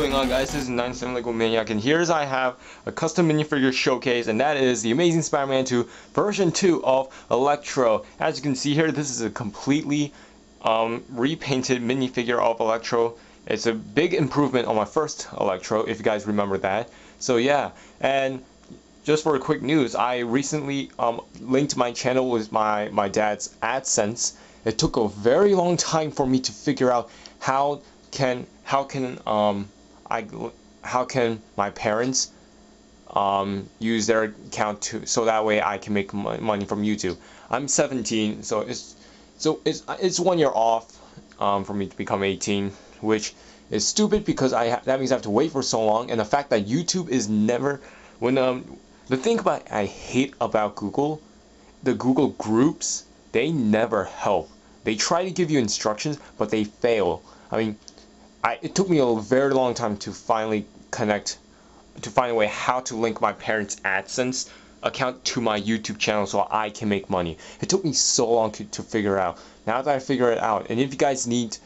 going on, guys? This is 97 Lego Maniac, and here's I have a custom minifigure showcase, and that is the Amazing Spider-Man 2 version 2 of Electro. As you can see here, this is a completely repainted minifigure of Electro. It's a big improvement on my first Electro, if you guys remember that. So yeah, and just for a quick news, I recently linked my channel with my dad's AdSense. It took a very long time for me to figure out how can my parents use their account so that way I can make money from YouTube. I'm 17, so it's 1 year off for me to become 18, which is stupid because that means I have to wait for so long, and the fact that YouTube is never the thing I hate about Google, the Google groups, they never help. They try to give you instructions, but they fail. I mean, it took me a very long time to finally find a way how to link my parents' AdSense account to my YouTube channel so I can make money. It took me so long to figure out. Now that I figure it out, and if you guys need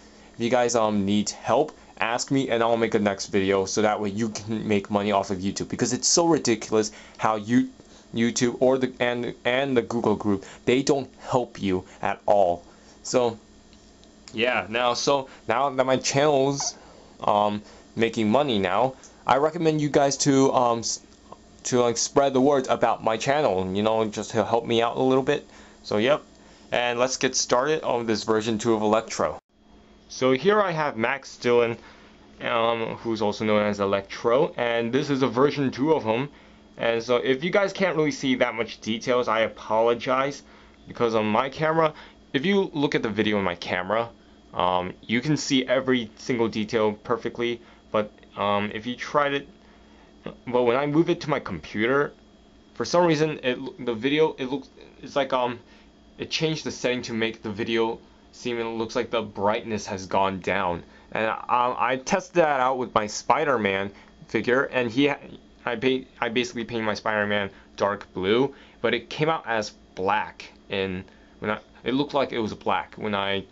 help, ask me and I'll make a next video so that way you can make money off of YouTube, because it's so ridiculous how YouTube or the Google group, they don't help you at all. So yeah, now that my channel's making money now, I recommend you guys to like spread the word about my channel, you know, just to help me out a little bit. So yep, and let's get started on this version 2 of Electro. So here I have Max Dillon, who's also known as Electro, and this is a version 2 of him. And so if you guys can't really see that much details, I apologize, because on my camera, if you look at the video on my camera, you can see every single detail perfectly, but if you tried it, but when I move it to my computer, for some reason it's like it changed the setting to make the video seem, it looks like the brightness has gone down. And I tested that out with my Spider-Man figure, and I basically painted my Spider-Man dark blue, but it came out as black, and it looked like it was black when I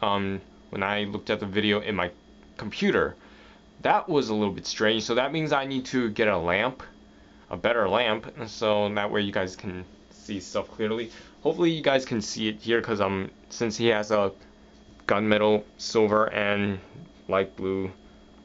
looked at the video in my computer. That was a little bit strange, so that means I need to get a better lamp, so that way you guys can see stuff clearly. Hopefully you guys can see it here, because since he has a gunmetal, silver, and light blue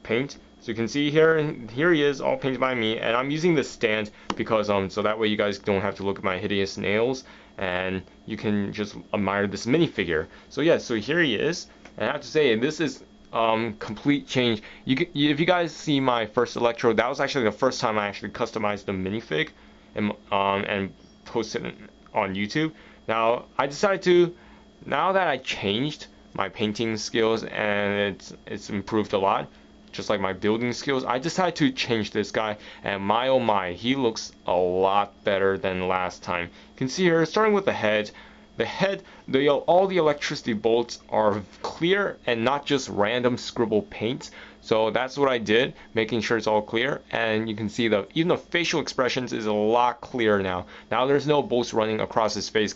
paint, so you can see here he is, all painted by me, and I'm using this stand because so that way you guys don't have to look at my hideous nails, and you can just admire this minifigure. So yeah, so here he is, and I have to say, this is complete change. If you guys see my first Electro, that was actually the first time I actually customized the minifig and posted it on YouTube. Now I decided to, now that I changed my painting skills and it's improved a lot, just like my building skills, I decided to change this guy, and my oh my, he looks a lot better than last time. You can see here, starting with the head. All the electricity bolts are clear and not just random scribble paint. So that's what I did, making sure it's all clear. And you can see even the facial expressions is a lot clearer now. Now there's no bolts running across his face,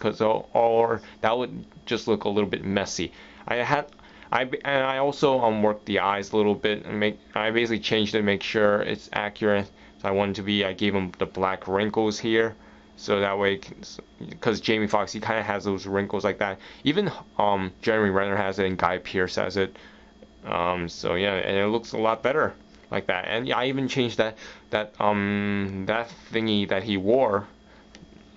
or that would just look a little bit messy. I also worked the eyes a little bit, and I basically changed it to make sure it's accurate. So I gave him the black wrinkles here, so that way, because Jamie Foxx, he kind of has those wrinkles like that. Even Jeremy Renner has it, and Guy Pearce has it. So yeah, and it looks a lot better like that. And yeah, I even changed that thingy that he wore.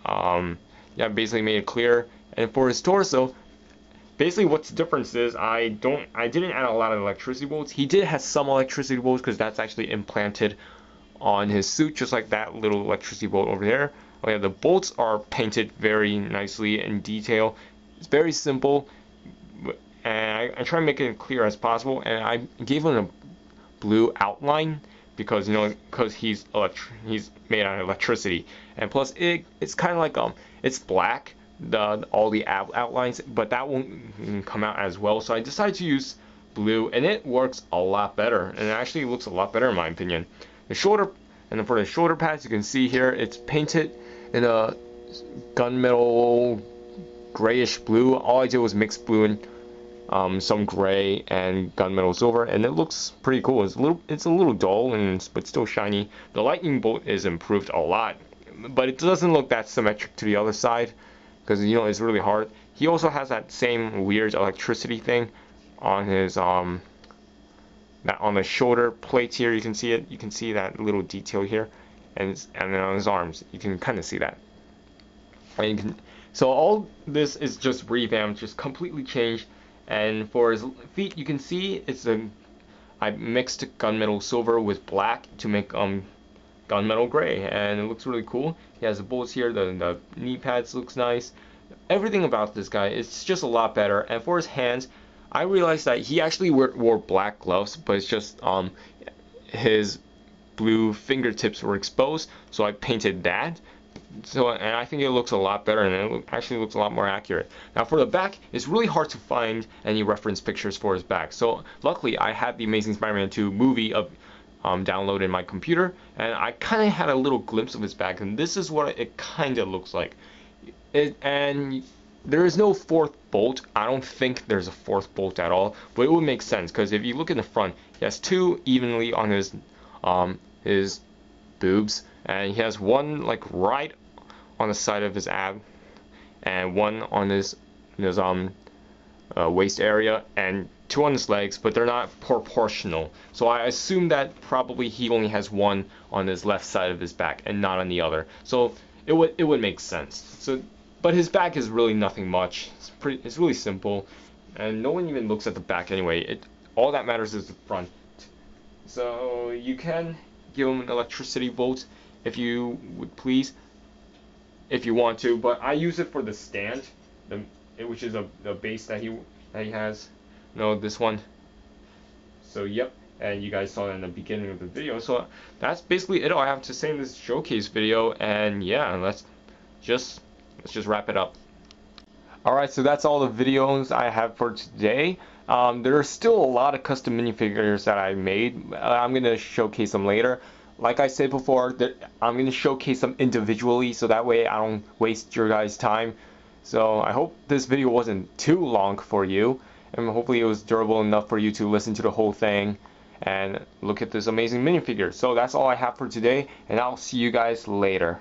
Yeah, basically made it clear. And for his torso, basically what's the difference is I didn't add a lot of electricity bolts. He did have some electricity bolts because that's actually implanted on his suit, just like that little electricity bolt over there. Oh yeah, the bolts are painted very nicely in detail. It's very simple, and I try to make it as clear as possible. And I gave him a blue outline because he's made out of electricity, and plus it's kind of like it's black, all the outlines, but that won't come out as well. So I decided to use blue, and it works a lot better, and it actually looks a lot better in my opinion. For the shoulder pads, you can see here it's painted in a gunmetal grayish blue. All I did was mix blue some gray and gunmetal silver, and it looks pretty cool. It's a little dull, but still shiny. The lightning bolt is improved a lot, but it doesn't look that symmetric to the other side because it's really hard. He also has that same weird electricity thing on his on the shoulder plates here. You can see it. You can see that little detail here, and then on his arms, you can kind of see that. So all this is just revamped, just completely changed. And for his feet, you can see I mixed gunmetal silver with black to make gunmetal gray, and it looks really cool. He has the bolts here, the knee pads looks nice. Everything about this guy is just a lot better. And for his hands, I realized that he actually wore black gloves, but it's just his blue fingertips were exposed, so I painted that. And I think it looks a lot better, and it actually looks a lot more accurate. Now for the back, it's really hard to find any reference pictures for his back. So luckily, I had the Amazing Spider-Man 2 movie downloaded in my computer, and I kind of had a little glimpse of his back, and this is what it kind of looks like. And there is no fourth bolt. I don't think there's a fourth bolt at all, but it would make sense because if you look in the front, he has two evenly on his boobs, and he has one like right on the side of his ab, and one on his waist area, and two on his legs, but they're not proportional. So I assume that probably he only has one on his left side of his back and not on the other. So it would make sense. So, but his back is really nothing much. It's really simple, and no one even looks at the back anyway. All that matters is the front. So you can give him an electricity bolt if you would please, if you want to, but I use it for the stand, which is the base that he has. No, this one. So yep, and you guys saw it in the beginning of the video. So that's basically it all I have to say in this showcase video, and yeah, let's just wrap it up. Alright, so that's all the videos I have for today. There are still a lot of custom minifigures that I made. I'm going to showcase them later. Like I said before, I'm going to showcase them individually so that way I don't waste your guys' time. So I hope this video wasn't too long for you, and hopefully it was durable enough for you to listen to the whole thing and look at this amazing minifigure. So that's all I have for today, and I'll see you guys later.